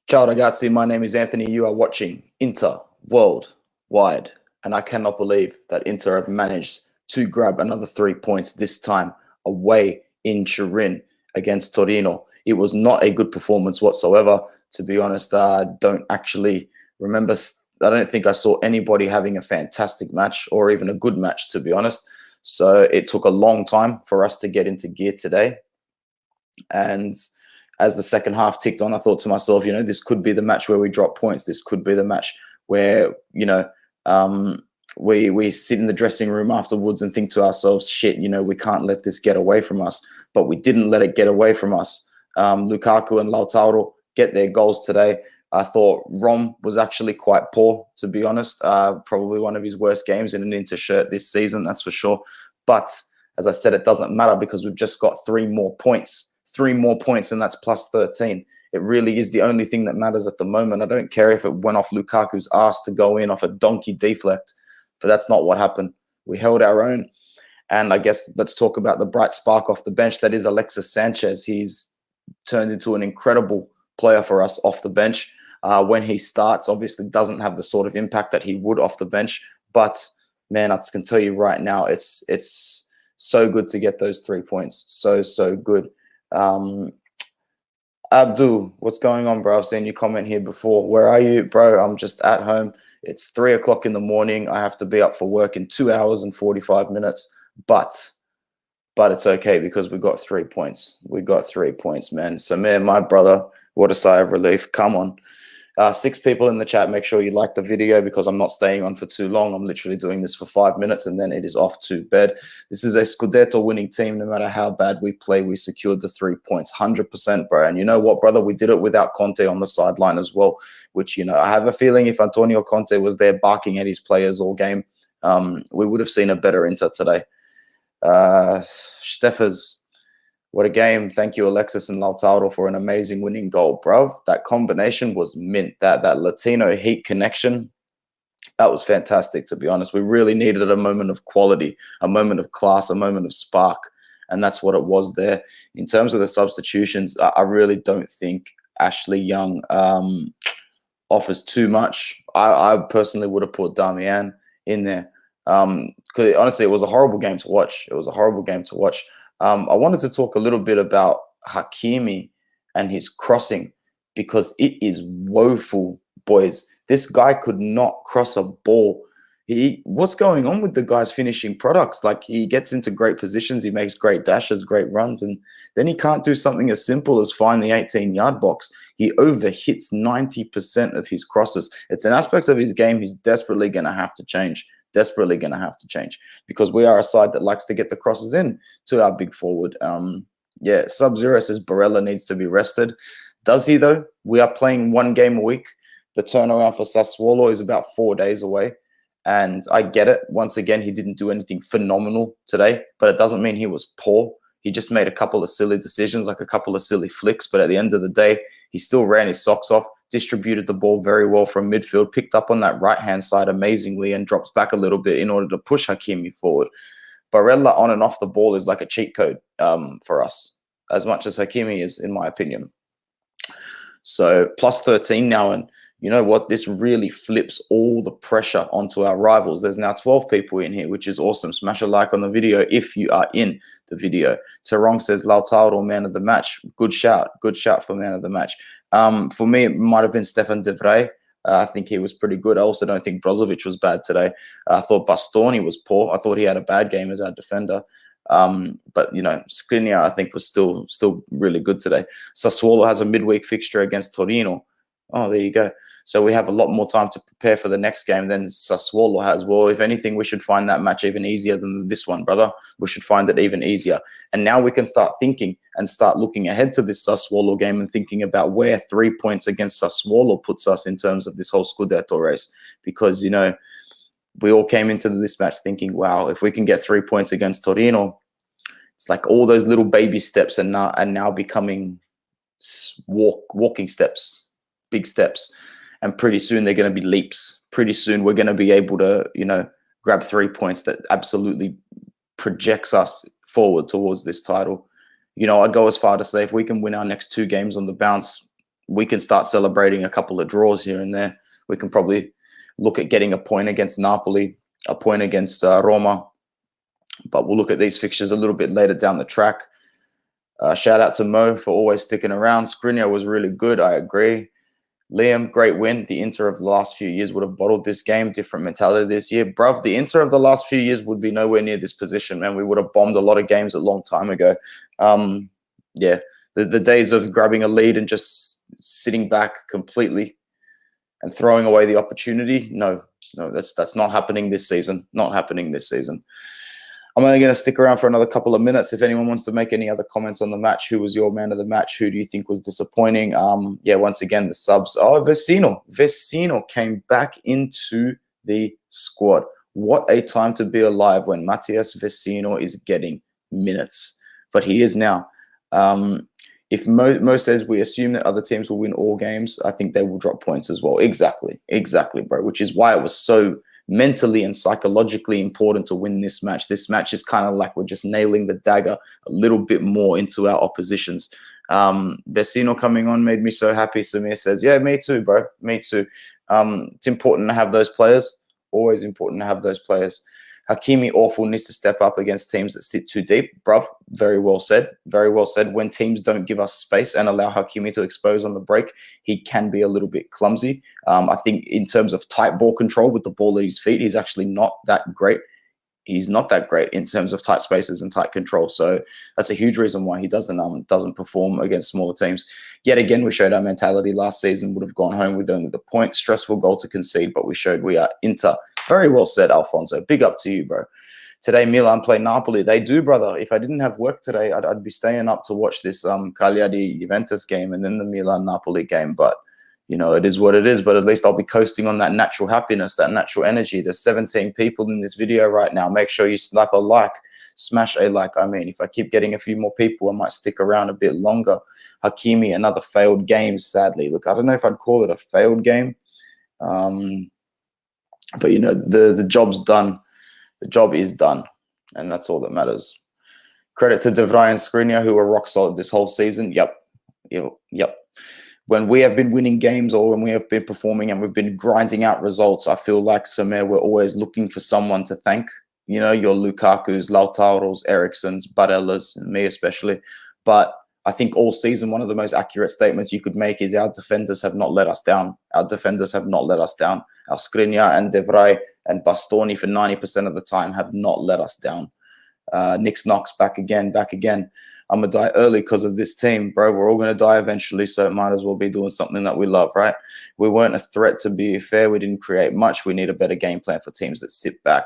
Ciao ragazzi, my name is Anthony. You are watching Inter Worldwide, and I cannot believe that Inter have managed to grab another 3 points, this time away in Turin against Torino. It was not a good performance whatsoever. To be honest, I don't actually remember. I don't think I saw anybody having a fantastic match or even a good match, to be honest. So it took a long time for us to get into gear today. And as the second half ticked on, I thought to myself, this could be the match where we drop points. This could be the match where, we sit in the dressing room afterwards and think to ourselves, shit, we can't let this get away from us. But we didn't let it get away from us. Lukaku and Lautaro get their goals today. I thought Rom was actually quite poor, to be honest. Probably one of his worst games in an Inter shirt this season, that's for sure. But as I said, it doesn't matter because we've just got 3 more points. 3 more points, and that's plus 13. It really is the only thing that matters at the moment. I don't care if it went off Lukaku's ass to go in off a donkey deflect, but that's not what happened. We held our own. And I guess let's talk about the bright spark off the bench. That is Alexis Sanchez. He's turned into an incredible player for us off the bench. When he starts, obviously doesn't have the sort of impact that he would off the bench. But man, I can tell you right now, it's so good to get those 3 points. So good. Abdul, what's going on, bro? I've seen you comment here before. Where are you, bro? I'm just at home. It's 3 o'clock in the morning. I have to be up for work in 2 hours and 45 minutes. But it's okay because we got 3 points. We got 3 points, man. Samir, my brother, what a sigh of relief. Come on. 6 people in the chat. Make sure you like the video because I'm not staying on for too long. I'm literally doing this for 5 minutes and then it is off to bed. This is a Scudetto winning team. No matter how bad we play, we secured the 3 points. 100%, bro. And you know what, brother? We did it without Conte on the sideline as well, which, I have a feeling if Antonio Conte was there barking at his players all game, we would have seen a better Inter today. Steffers, what a game. Thank you, Alexis and Lautaro, for an amazing winning goal, bro. That combination was mint. That Latino heat connection, that was fantastic, to be honest. We really needed a moment of quality, a moment of class, a moment of spark, and that's what it was there. In terms of the substitutions, I really don't think Ashley Young offers too much. I personally would have put Damian in there. Because honestly, it was a horrible game to watch. It was a horrible game to watch. I wanted to talk a little bit about Hakimi and his crossing because it is woeful, boys. This guy could not cross a ball. What's going on with the guy's finishing products? Like, he gets into great positions, he makes great dashes, great runs, and then he can't do something as simple as find the 18-yard box. He overhits 90% of his crosses. It's an aspect of his game he's desperately going to have to change. Desperately going to have to change because we are a side that likes to get the crosses in to our big forward. Sub-Zero says Barella needs to be rested. Does he, though? We are playing 1 game a week. The turnaround for Sassuolo is about 4 days away. And I get it. Once again, he didn't do anything phenomenal today, but it doesn't mean he was poor. He just made a couple of silly decisions, like a couple of silly flicks. But at the end of the day, he still ran his socks off, distributed the ball very well from midfield, picked up on that right-hand side amazingly and drops back a little bit in order to push Hakimi forward. Barella on and off the ball is like a cheat code for us, as much as Hakimi is, in my opinion. So plus 13 now, and you know what? This really flips all the pressure onto our rivals. There's now 12 people in here, which is awesome. Smash a like on the video if you are in the video. Terong says Lautaro, man of the match. Good shout. Good shout for man of the match. For me, it might have been Stefan de Vrij. I think he was pretty good. I also don't think Brozovic was bad today. I thought Bastoni was poor. I thought he had a bad game as our defender. But Skriniar, I think, was still really good today. Sassuolo has a midweek fixture against Torino. Oh, there you go. So we have a lot more time to prepare for the next game than Sassuolo has. Well, if anything, we should find that match even easier than this one, brother. We should find it even easier. And now we can start thinking and start looking ahead to this Sassuolo game and thinking about where 3 points against Sassuolo puts us in terms of this whole Scudetto race. Because, we all came into this match thinking, wow, if we can get 3 points against Torino, it's like all those little baby steps are now becoming walking steps, big steps. And pretty soon they're going to be leaps. Pretty soon we're going to be able to, grab 3 points that absolutely projects us forward towards this title. I'd go as far to say if we can win our next 2 games on the bounce, we can start celebrating a couple of draws here and there. We can probably look at getting a point against Napoli, a point against Roma, but we'll look at these fixtures a little bit later down the track. Shout out to Mo for always sticking around. Skriniar was really good, I agree. Liam, great win. The Inter of the last few years would have bottled this game. Different mentality this year. Bruv, the Inter of the last few years would be nowhere near this position, man. We would have bombed a lot of games a long time ago. Yeah, the days of grabbing a lead and just sitting back completely and throwing away the opportunity, no, that's not happening this season. Not happening this season. I'm only going to stick around for another couple of minutes. If anyone wants to make any other comments on the match, who was your man of the match? Who do you think was disappointing? Yeah, once again, the subs. Oh, Vecino came back into the squad. What a time to be alive when Matias Vecino is getting minutes. But he is now. If Mo says we assume that other teams will win all games, I think they will drop points as well. Exactly, bro. Which is why it was so mentally and psychologically important to win this match. This match is kind of like we're just nailing the dagger a little bit more into our oppositions. Vecino coming on made me so happy. Samir says, yeah, me too, bro. Me too. It's important to have those players. Always important to have those players. Hakimi awful, needs to step up against teams that sit too deep. Bruv, very well said. Very well said. When teams don't give us space and allow Hakimi to expose on the break, he can be a little bit clumsy. I think in terms of tight ball control with the ball at his feet, he's actually not that great. He's not that great in terms of tight spaces and tight control. So that's a huge reason why he doesn't perform against smaller teams. Yet again, we showed our mentality last season, would have gone home with only the point. Stressful goal to concede, but we showed we are Inter. Very well said, Alfonso. Big up to you, bro. Today, Milan play Napoli. They do, brother. If I didn't have work today, I'd be staying up to watch this Cagliari-Juventus game and then the Milan-Napoli game. But, you know, it is what it is. But at least I'll be coasting on that natural happiness, that natural energy. There's 17 people in this video right now. Make sure you slap a like. Smash a like. I mean, if I keep getting a few more people, I might stick around a bit longer. Hakimi, another failed game, sadly. Look, I don't know if I'd call it a failed game. But, you know, the job's done. The job is done. And that's all that matters. Credit to De Vrij and Skriniar, who were rock solid this whole season. Yep. When we have been winning games or when we have been performing and we've been grinding out results, I feel like, Samir, we're always looking for someone to thank. You know, your Lukaku's, Lautaro's, Eriksen's, Barella's, me especially. But I think all season, one of the most accurate statements you could make is our defenders have not let us down. Our defenders have not let us down. Our Skriniar and De Vrij and Bastoni for 90% of the time have not let us down. Nix Knox back again. I'm going to die early because of this team, bro. We're all going to die eventually, so it might as well be doing something that we love, right? We weren't a threat, to be fair. We didn't create much. We need a better game plan for teams that sit back.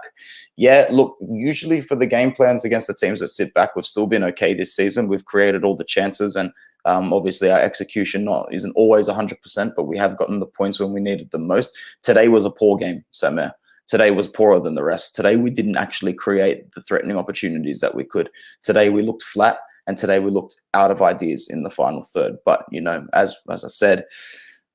Yeah, look, usually for the game plans against the teams that sit back, we've still been okay this season. We've created all the chances, and obviously our execution isn't always 100%, but we have gotten the points when we needed them most. Today was a poor game, Samir. Today was poorer than the rest. Today we didn't actually create the threatening opportunities that we could. Today we looked flat. And today we looked out of ideas in the final third. But, you know, as I said,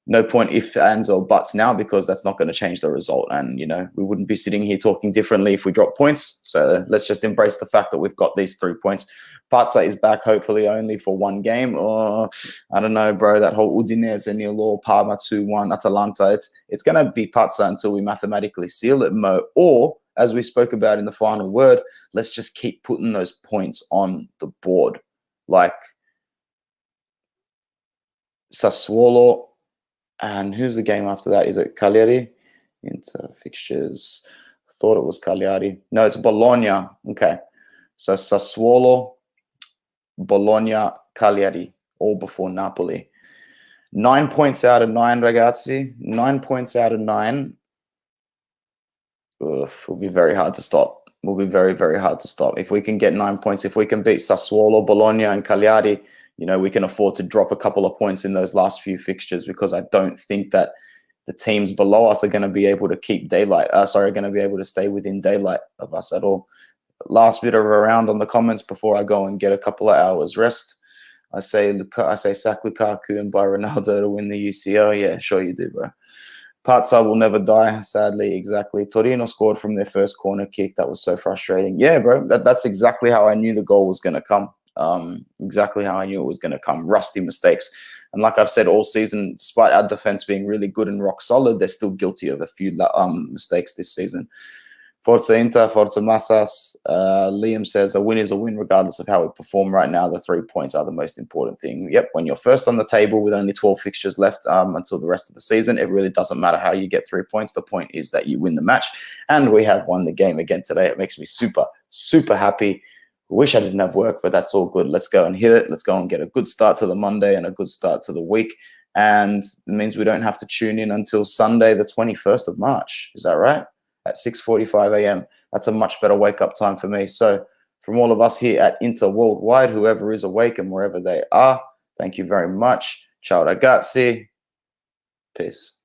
no point if, ands, or buts now, because that's not going to change the result. And, you know, we wouldn't be sitting here talking differently if we drop points. So let's just embrace the fact that we've got these 3 points. Pazza is back, hopefully only for one game. Or, I don't know, bro, that whole Udinese, nil, Parma 2-1, Atalanta. It's going to be Pazza until we mathematically seal it, Mo. Or, as we spoke about in the final word, let's just keep putting those points on the board. Like Sassuolo, and who's the game after that? Is it Cagliari? Inter fixtures. Thought it was Cagliari. No, it's Bologna. Okay. So Sassuolo, Bologna, Cagliari, all before Napoli. 9 points out of 9, ragazzi. 9 points out of 9. It'll be very hard to stop. Will be very, very hard to stop. If we can get 9 points, if we can beat Sassuolo, Bologna, and Cagliari, you know, we can afford to drop a couple of points in those last few fixtures, because I don't think that the teams below us are going to be able to keep daylight. Are going to be able to stay within daylight of us at all. Last bit of a round on the comments before I go and get a couple of hours rest. I say sack Lukaku and buy Ronaldo to win the UCL. Yeah, sure you do, bro. Pazza will never die, sadly. Exactly. Torino scored from their first corner kick. That was so frustrating. Yeah, bro. That's exactly how I knew the goal was going to come. Exactly how I knew it was going to come. Rusty mistakes. And like I've said all season, despite our defense being really good and rock solid, they're still guilty of a few mistakes this season. Forza Inter, Forza Massas. Liam says a win is a win regardless of how we perform right now. The 3 points are the most important thing. Yep, when you're first on the table with only 12 fixtures left until the rest of the season, it really doesn't matter how you get 3 points. The point is that you win the match. And we have won the game again today. It makes me super, super happy. Wish I didn't have work, but that's all good. Let's go and hit it. Let's go and get a good start to the Monday and a good start to the week. And it means we don't have to tune in until Sunday, the 21st of March. Is that right? At 6:45 a.m. That's a much better wake-up time for me. So from all of us here at Inter Worldwide, whoever is awake and wherever they are, thank you very much. Ciao ragazzi. Peace.